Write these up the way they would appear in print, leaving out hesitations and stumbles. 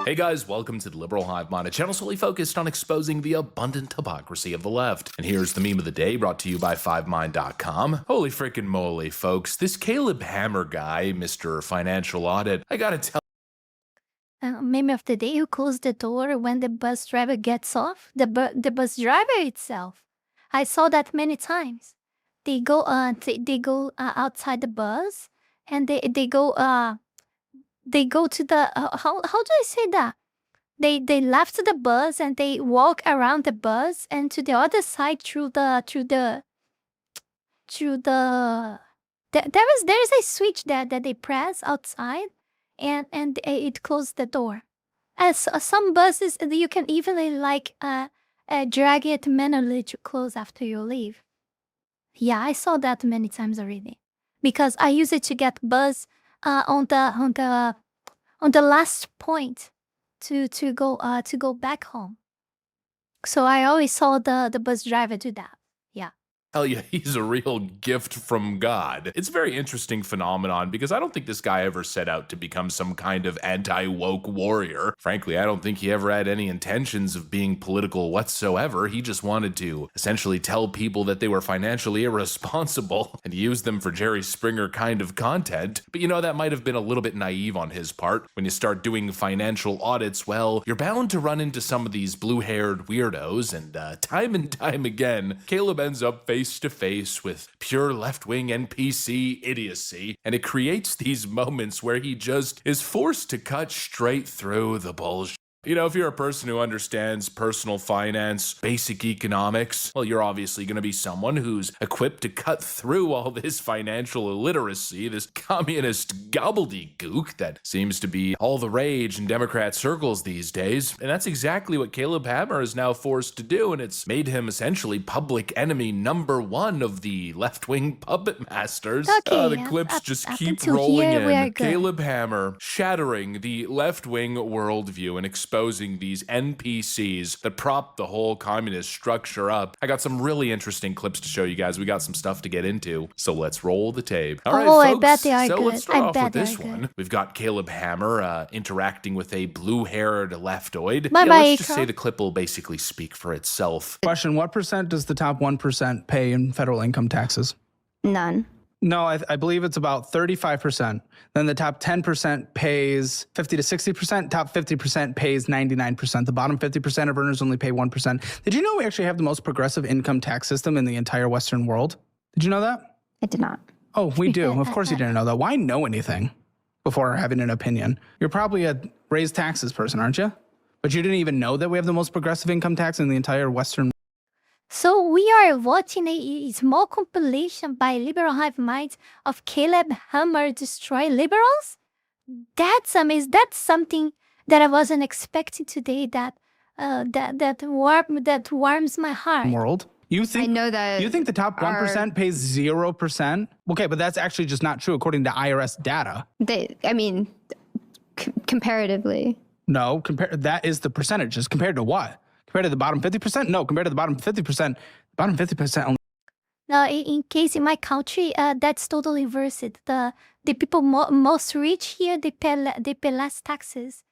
Hey guys, welcome to the Liberal Hivemind, a channel solely focused on exposing the abundant hypocrisy of the left. And here's the meme of the day, brought to you by Hivemind.com. Holy freaking moly, folks. This Caleb Hammer guy, Mr. Financial Audit, I gotta tell Meme of the day: who closed the door when the bus driver gets off? The bus driver itself. I saw that many times. They go outside the bus, and they go to the how do I say that? They left the bus and they walk around the bus and to the other side through the there's a switch that they press outside, and it closed the door. As some buses, you can evenly drag it manually to close after you leave. Yeah, I saw that many times already, because I use it to get bus on the last point to go back home. So I always saw the bus driver do that. Yeah. Hell yeah, he's a real gift from God. It's a very interesting phenomenon because I don't think this guy ever set out to become some kind of anti-woke warrior. Frankly, I don't think he ever had any intentions of being political whatsoever. He just wanted to essentially tell people that they were financially irresponsible and use them for Jerry Springer kind of content. But you know, that might have been a little bit naive on his part. When you start doing financial audits, well, you're bound to run into some of these blue-haired weirdos, and time again, Caleb ends up face to face with pure left-wing NPC idiocy, and it creates these moments where he just is forced to cut straight through the bullshit. You know, if you're a person who understands personal finance, basic economics, well, you're obviously going to be someone who's equipped to cut through all this financial illiteracy, this communist gobbledygook that seems to be all the rage in Democrat circles these days. And that's exactly what Caleb Hammer is now forced to do, and it's made him essentially public enemy #1 of the left-wing puppet masters. Okay, The clips just up keep until rolling here, we are in. good. Caleb Hammer shattering the left-wing worldview and exposing these NPCs that prop the whole communist structure up. I got some really interesting clips to show you guys. We got some stuff to get into, so let's roll the tape. All right, Oh, folks, I bet they are so good. let's start I off bet with they this are good. one. We've got Caleb Hammer interacting with a blue-haired leftoid. Bye-bye, Let's just Akron. say the clip will basically speak for itself. Question: what percent does the top 1% pay in federal income taxes? None. No, I believe it's about 35%. Then the top 10% pays 50 to 60%. Top 50% pays 99%. The bottom 50% of earners only pay 1%. Did you know we actually have the most progressive income tax system in the entire Western world? Did you know that? I did not. Oh, we do. Of course you didn't know that. Why know anything before having an opinion? You're probably a raised taxes person, aren't you? But you didn't even know that we have the most progressive income tax in the entire Western. So we are watching a small compilation by Liberal Hivemind of Caleb Hammer destroy liberals. That's amazing. That's something that I wasn't expecting today. That warms my heart. world. You think I know that you think the top 1% pays 0%? Okay, but that's actually just not true according to IRS data. Comparatively. No, that is the percentages. Compared to what? Compared to the bottom 50%? No, compared to the bottom 50%. Bottom 50% only. Now, in case in my country, that's totally versed. The people most rich here, they pay less taxes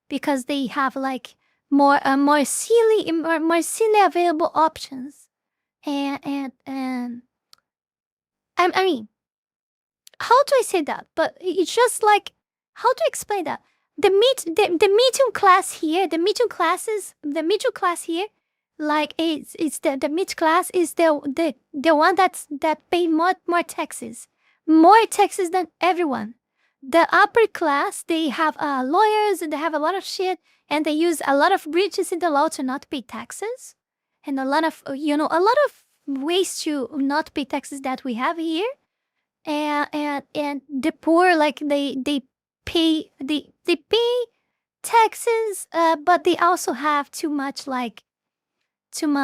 because they have like more silly available options. And I mean, how do I say that? But it's just like, how to explain that? The medium class here, the middle class here, like it's the mid class is the one that pay more taxes than everyone. The upper class, they have lawyers and they have a lot of shit, and they use a lot of breaches in the law to not pay taxes, and a lot of ways to not pay taxes that we have here, and the poor, like they pay taxes, but they also have too much how do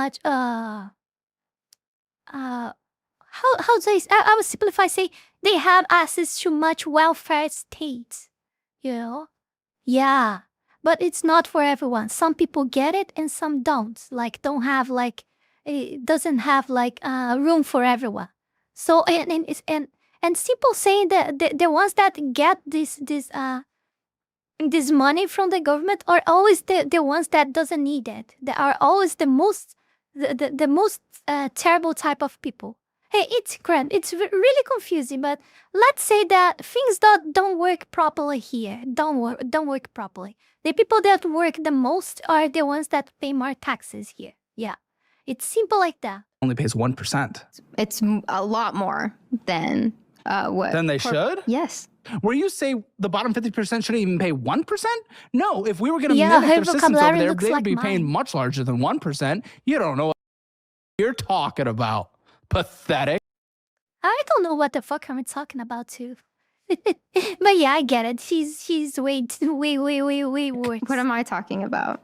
I would simplify, say they have access to much welfare states, yeah, but it's not for everyone. Some people get it and some don't, don't have it doesn't have room for everyone. So and simple saying that the ones that get this this money from the government are always the ones that doesn't need it. They are always the most terrible type of people. Hey, it's grand. It's really confusing, but let's say that things that don't work properly here don't work properly. The people that work the most are the ones that pay more taxes here. Yeah, it's simple like that. Only pays 1%. It's a lot more than what? Then they should? Yes. Where you say the bottom 50% shouldn't even pay 1%? No, if we were going to Yeah, mimic her their systems over vocabulary there, looks they'd like be paying mine. much larger than 1%. You don't know what you're talking about. Pathetic. I don't know what the fuck I'm talking about too. But yeah, I get it. She's way worse. What am I talking about?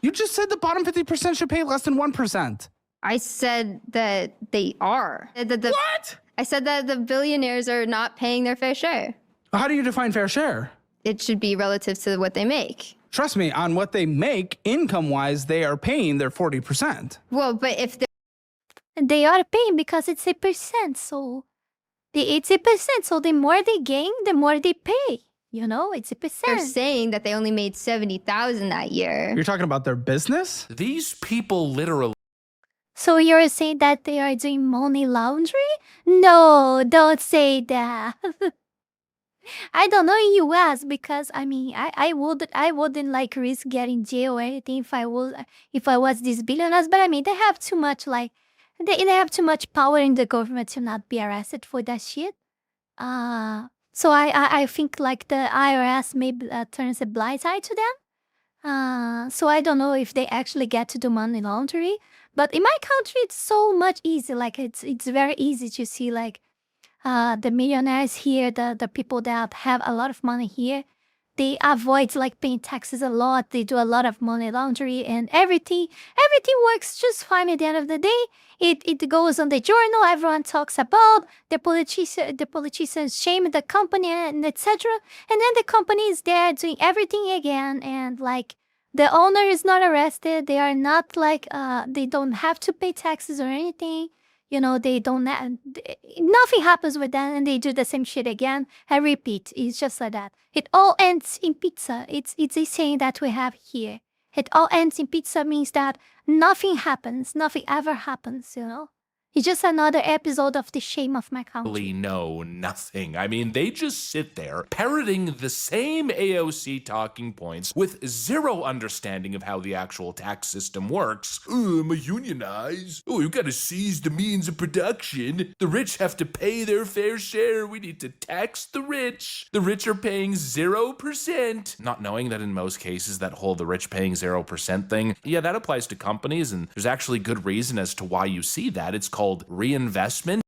You just said the bottom 50% should pay less than 1%. I said that they are. What? I said that the billionaires are not paying their fair share. How do you define fair share? It should be relative to what they make. Trust me, on what they make, income-wise, they are paying their 40%. Well, but if They are paying because it's 1%, so it's 1%. So the more they gain, the more they pay. You know, it's they're 1%. saying that they only made 70,000 that year, You're talking about their business? These people literally So you're saying that they are doing money laundry? No, don't say that. I don't know in US because I mean I wouldn't like risk getting jail or anything if I was these billionaires, but I mean they have too much like they have too much power in the government to not be arrested for that shit. So I think like the IRS maybe turns a blind eye to them. So I don't know if they actually get to do money laundering. But in my country, it's so much easy. Like it's very easy to see like the millionaires here, the people that have a lot of money here, they avoid like paying taxes a lot. They do a lot of money laundering and everything works just fine at the end of the day. It goes on the journal. Everyone talks about the politicians shame the company and etc. And then the company is there doing everything again and like the owner is not arrested. They are not like they don't have to pay taxes or anything. You know, they don't nothing happens with them and they do the same shit again. I repeat, it's just like that. It all ends in pizza. It's a saying that we have here. It all ends in pizza means that nothing happens. Nothing ever happens, you know? It's just another episode of the shame of my country. know nothing. I mean, they just sit there parroting the same AOC talking points with zero understanding of how the actual tax system works. Oh, I'm a unionize. Oh, you gotta seize the means of production. The rich have to pay their fair share. We need to tax the rich. The rich are paying 0%. Not knowing that in most cases, that whole the rich paying 0% thing, yeah, that applies to companies, and there's actually good reason as to why you see that. It's called reinvestment.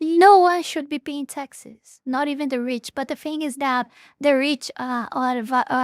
No one should be paying taxes, not even the rich. But the thing is that the rich are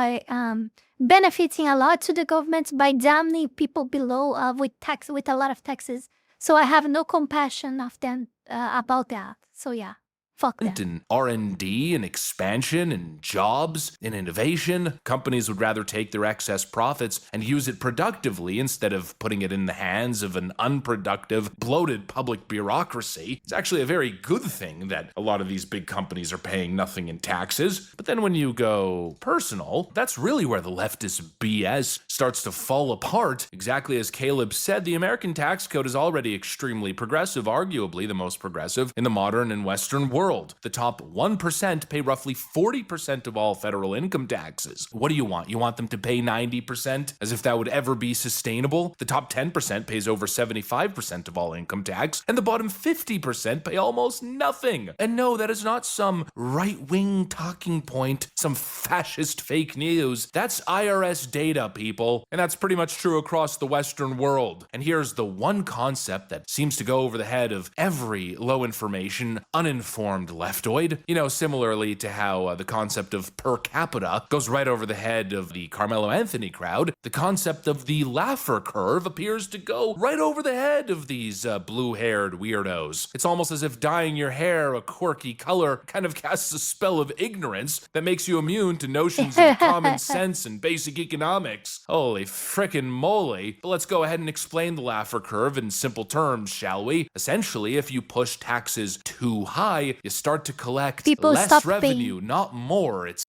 benefiting a lot to the government by damning people below with a lot of taxes. So I have no compassion of them about that. So yeah, fuck them. And R&D and expansion and jobs and innovation. Companies would rather take their excess profits and use it productively instead of putting it in the hands of an unproductive, bloated public bureaucracy. It's actually a very good thing that a lot of these big companies are paying nothing in taxes. But then when you go personal, that's really where the leftist BS starts to fall apart. Exactly as Caleb said, the American tax code is already extremely progressive, arguably the most progressive in the modern and Western world. The top 1% pay roughly 40% of all federal income taxes. What do you want? You want them to pay 90%? As if that would ever be sustainable? The top 10% pays over 75% of all income tax, and the bottom 50% pay almost nothing. And no, that is not some right-wing talking point, some fascist fake news. That's IRS data, people. And that's pretty much true across the Western world. And here's the one concept that seems to go over the head of every low information, uninformed leftoid. You know, similarly to how the concept of per capita goes right over the head of the Carmelo Anthony crowd, the concept of the Laffer curve appears to go right over the head of these blue-haired weirdos. It's almost as if dyeing your hair a quirky color kind of casts a spell of ignorance that makes you immune to notions of common sense and basic economics. Holy frickin' moly. But let's go ahead and explain the Laffer curve in simple terms, shall we? Essentially, if you push taxes too high, you start to collect People less stop revenue, paying. not more. It's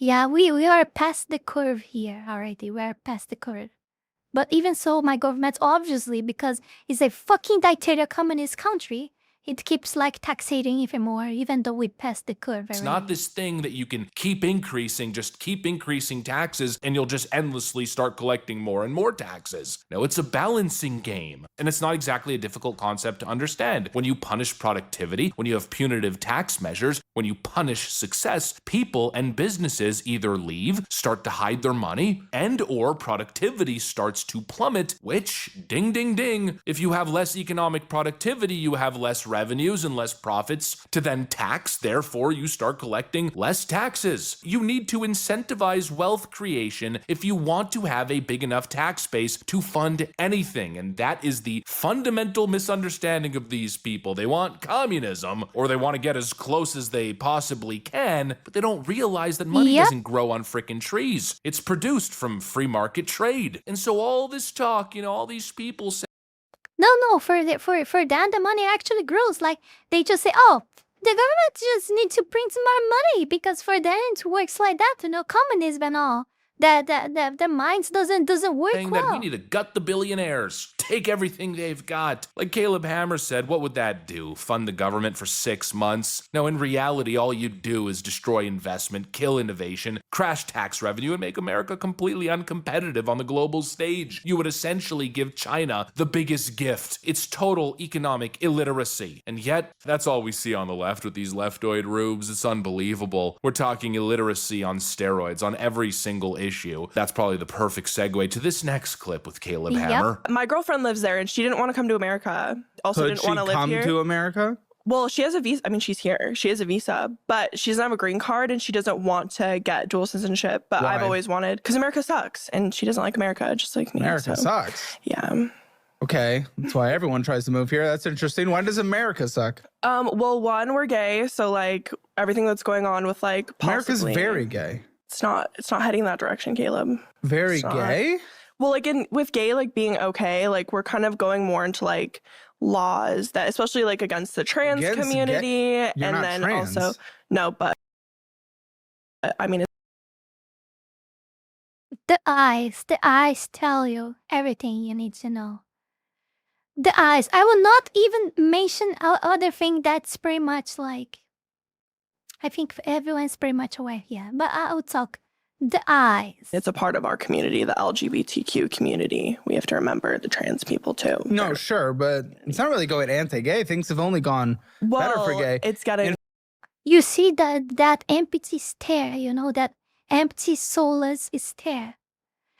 Yeah, we are past the curve here already. We are past the curve. But even so, my government obviously, because it's a fucking dictator communist country, it keeps like taxating even more, even though we passed the curve already. It's not this thing that you can keep increasing, just keep increasing taxes, and you'll just endlessly start collecting more and more taxes. No, it's a balancing game. And it's not exactly a difficult concept to understand. When you punish productivity, when you have punitive tax measures, when you punish success, people and businesses either leave, start to hide their money, and or productivity starts to plummet, which, ding ding ding, if you have less economic productivity, you have less revenues and less profits to then tax, therefore you start collecting less taxes. You need to incentivize wealth creation if you want to have a big enough tax base to fund anything, and that is the fundamental misunderstanding of these people. They want communism, or they want to get as close as they possibly can, but they don't realize that money doesn't grow on frickin' trees. It's produced from free market trade. And so all this talk, all these people say, No, for them, the money actually grows. Like, they just say, oh, the government just need to print more money because for them it works like that, communism and all. The minds doesn't work saying well. that we need to gut the billionaires, take everything they've got. Like Caleb Hammer said, what would that do? Fund the government for 6 months? No, in reality, all you do is destroy investment, kill innovation, crash tax revenue, and make America completely uncompetitive on the global stage. You would essentially give China the biggest gift. It's total economic illiteracy. And yet, that's all we see on the left with these leftoid rubes. It's unbelievable. We're talking illiteracy on steroids on every single issue. That's probably the perfect segue to this next clip with Caleb Hammer. My girlfriend lives there and she didn't want to come to America. Also didn't want to live here. Could she come to America? Well, she has a visa. I mean, she's here. She has a visa, but she doesn't have a green card and she doesn't want to get dual citizenship. But Why? I've always wanted, because America sucks and she doesn't like America, just like me. America sucks. Yeah. Okay, that's why everyone tries to move here. That's interesting. Why does America suck? Well, one, we're gay, so like everything that's going on with like America's possibly, very gay. It's not heading that direction, Caleb. Very gay? Well, like with gay like being okay, like we're kind of going more into like laws that, especially like against the trans community, You're and not then trans. also no, but I mean, The eyes tell you everything you need to know. The eyes. I will not even mention other thing that's pretty much like, I think everyone's pretty much aware here, but I will talk. The eyes. it's a part of our community, the LGBTQ community. We have to remember the trans people too. No, sure, but it's not really going anti-gay. Things have only gone better for gay. It's getting. You see that empty stare, that empty soulless stare.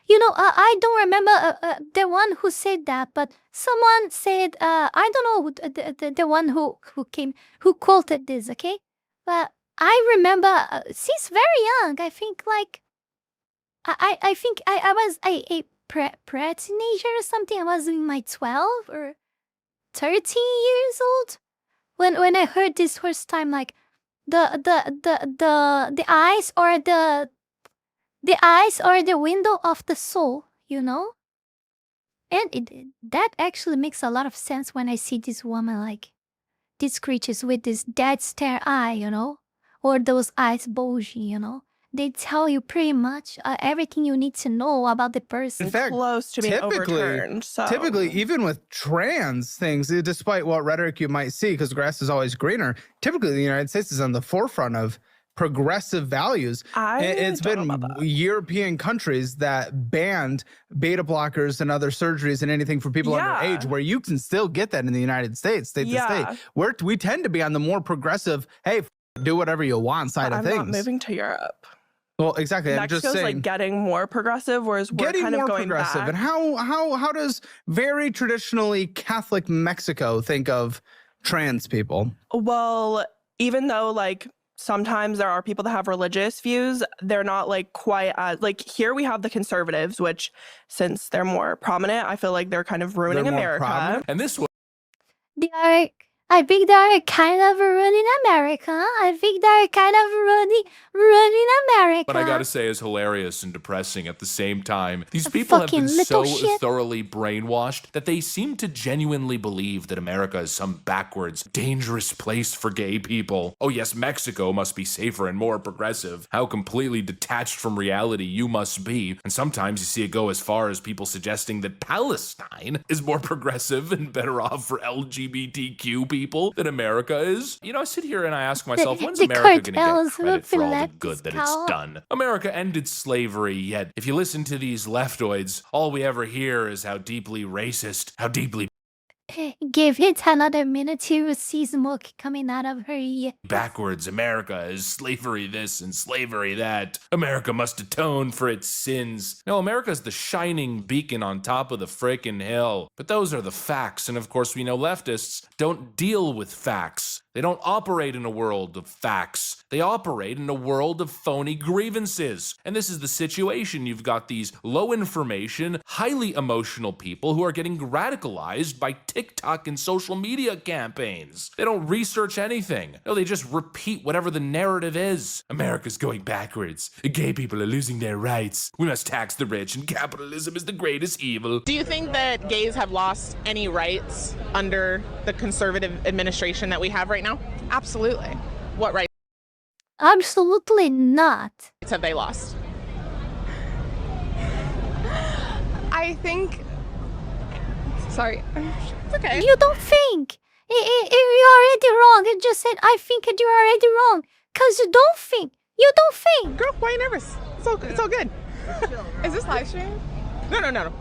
I don't remember the one who said that, but someone said, I don't know the one who quoted this, okay? But I remember since very young, I think like, I think I was a pre-teenager or something. I was in my 12 or 13 years old when I heard this first time, like the eyes are the window of the soul, and that actually makes a lot of sense when I see this woman, like these creatures with this dead stare eye, or those eyes bulging, they tell you pretty much everything you need to know about the person. In fact, close to being overturned. So. Typically, even with trans things, despite what rhetoric you might see, because grass is always greener, typically the United States is on the forefront of progressive values. It's been European countries that banned beta blockers and other surgeries and anything for people underage, where you can still get that in the United States, state to state. We tend to be on the more progressive, hey, do whatever you want side of things. I'm not moving to Europe. Well, exactly. Mexico's I'm just saying, like getting more progressive, whereas we're kind of going progressive. back. And how does very traditionally Catholic Mexico think of trans people? Well, even though like sometimes there are people that have religious views, they're not like quite as like here we have the conservatives, which since they're more prominent, I feel like they're kind of ruining America. And this was They are I think they're kind of running America. I think they're kind of running America. But I gotta say, is hilarious and depressing at the same time. These people have fucking been little so shit. thoroughly brainwashed that they seem to genuinely believe that America is some backwards, dangerous place for gay people. Oh yes, Mexico must be safer and more progressive. How completely detached from reality you must be. And sometimes you see it go as far as people suggesting that Palestine is more progressive and better off for LGBTQ people than America is. You know, I sit here and I ask myself, when's the America gonna cartels get credit for all the left good this that it's cow. done? America ended slavery, yet if you listen to these leftoids, all we ever hear is how deeply racist, how deeply Give it another minute to see smoke coming out of her ear. backwards America is slavery this and slavery that. America must atone for its sins. No, America's the shining beacon on top of the frickin' hill. But those are the facts, and of course we know leftists don't deal with facts. They don't operate in a world of facts. They operate in a world of phony grievances. And this is the situation. You've got these low information, highly emotional people who are getting radicalized by TikTok and social media campaigns. They don't research anything. No, they just repeat whatever the narrative is. America's going backwards. Gay people are losing their rights. We must tax the rich, and capitalism is the greatest evil. Do you think that gays have lost any rights under the conservative administration that we have right now? Absolutely. What rights Absolutely not. have they lost? I think. Sorry. It's okay. You don't think. You're already wrong. You just said, I think you're already wrong. Because you don't think. You don't think. Girl, why are you nervous? It's all good. Is this live stream? No.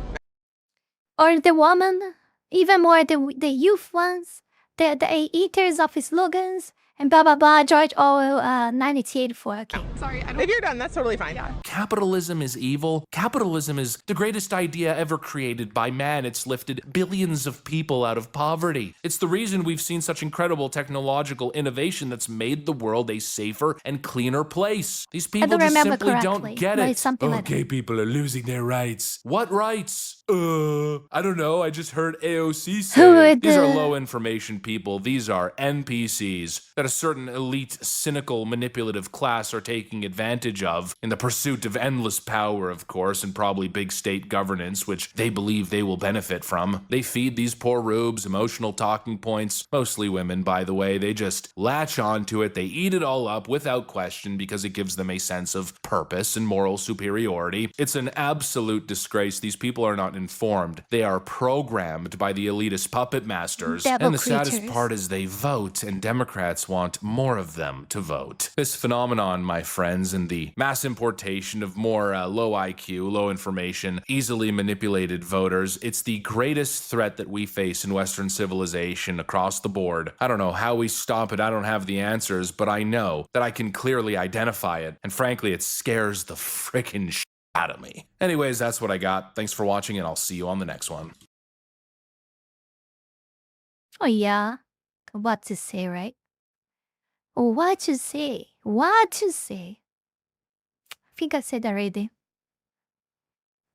Or the woman, even more the youth ones, the eaters of slogans, and blah blah blah. George Orwell, 1984. Okay. Sorry, I don't. If you're done, that's totally fine. Yeah. Capitalism is evil. Capitalism is the greatest idea ever created by man. It's lifted billions of people out of poverty. It's the reason we've seen such incredible technological innovation that's made the world a safer and cleaner place. These people don't just remember simply correctly, don't get but it. it's something like that. Gay people are losing their rights. What rights? I don't know. I just heard AOC say Who it. would, These are low information people. These are NPCs that a certain elite, cynical, manipulative class are taking advantage of in the pursuit of endless power, of course, and probably big state governance, which they believe they will benefit from. They feed these poor rubes emotional talking points, mostly women, by the way. They just latch onto it. They eat it all up without question because it gives them a sense of purpose and moral superiority. It's an absolute disgrace. These people are not informed. They are programmed by the elitist puppet masters. Devil And the saddest creatures. part is they vote, and Democrats want more of them to vote. This phenomenon, my friends, and the mass importation of more low IQ, low information, easily manipulated voters, it's the greatest threat that we face in Western civilization across the board. I don't know how we stop it. I don't have the answers, but I know that I can clearly identify it. And frankly, it scares the frickin' shit out of me. Anyways, that's what I got. Thanks for watching, and I'll see you on the next one. Oh yeah. What to say, right? What to say? What to say? I think I said already.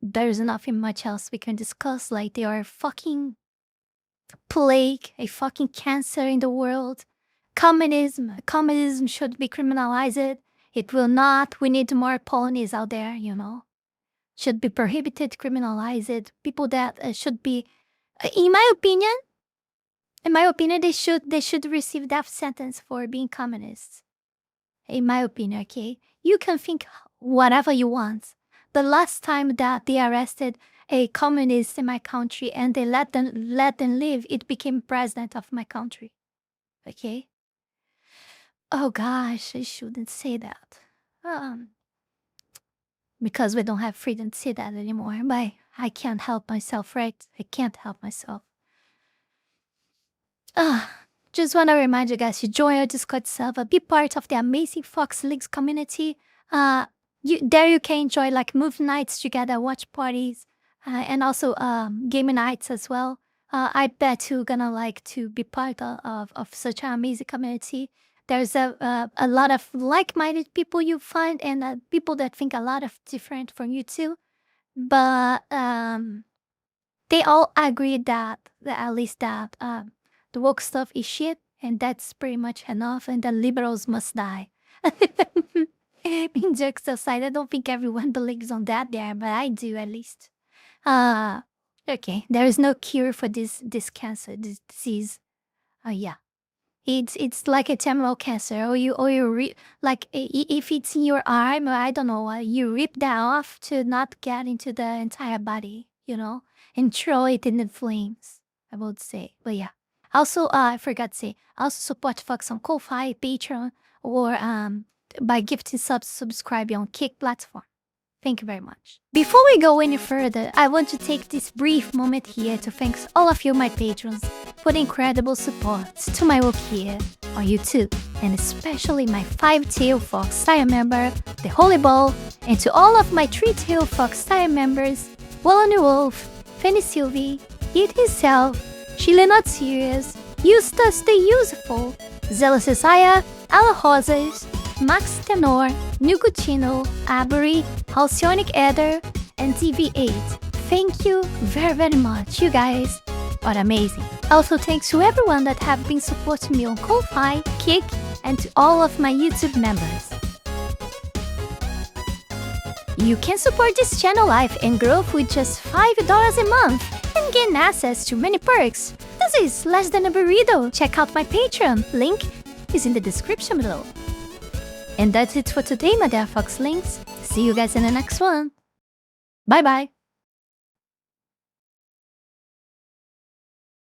There's nothing much else we can discuss. Like, they are a fucking plague, a fucking cancer in the world. Communism should be criminalized. It will not. We need more Polonies out there, you know. Should be prohibited, criminalized. People that should be, in my opinion, they should receive death sentence for being communists. In my opinion, okay? You can think whatever you want. The last time that they arrested a communist in my country and they let them live, it became president of my country. Okay? Oh gosh, I shouldn't say that. Because we don't have freedom to say that anymore. But I can't help myself, right? I can't help myself. Just want to remind you guys to join our Discord server, be part of the amazing Fox Leagues community. You can enjoy like movie nights together, watch parties, and also gaming nights as well. I bet you're gonna like to be part of such an amazing community. There's a lot of like-minded people you find, and people that think a lot of different from you too. But they all agree that at least that the woke stuff is shit, And that's pretty much enough, and the liberals must die. In jokes aside, I don't think everyone believes on that there, but I do at least. Okay, there is no cure for this cancer, this disease. Yeah. It's like a terminal cancer, or you if it's in your arm, or I don't know, you rip that off to not get into the entire body, and throw it in the flames, I would say. But yeah. Also, I forgot to say, I also support Fox on Ko-Fi, Patreon, or by gifting subscribing on Kick platform. Thank you very much. Before we go any further, I want to take this brief moment here to thank all of you, my patrons, for the incredible support to my work here on YouTube, and especially my 5-Tail Fox Style member, the Holy Ball, and to all of my 3-Tail Fox Style members, Wallany Wolf, Fanny Sylvie, It Himself, Chile Not Serious, Eustace the Useful, Zealous Isaiah, Ala Rosas, Max Tenor, Nugutino, Avery, Halcyonic Eder, and TV8. Thank you very, very much. You guys are amazing. Also, thanks to everyone that have been supporting me on Ko-Fi, Kick, and to all of my YouTube members. You can support this channel life and growth with just $5 a month and gain access to many perks. This is less than a burrito. Check out my Patreon. Link is in the description below. And that's it for today, my dear Fox Links. See you guys in the next one. Bye bye.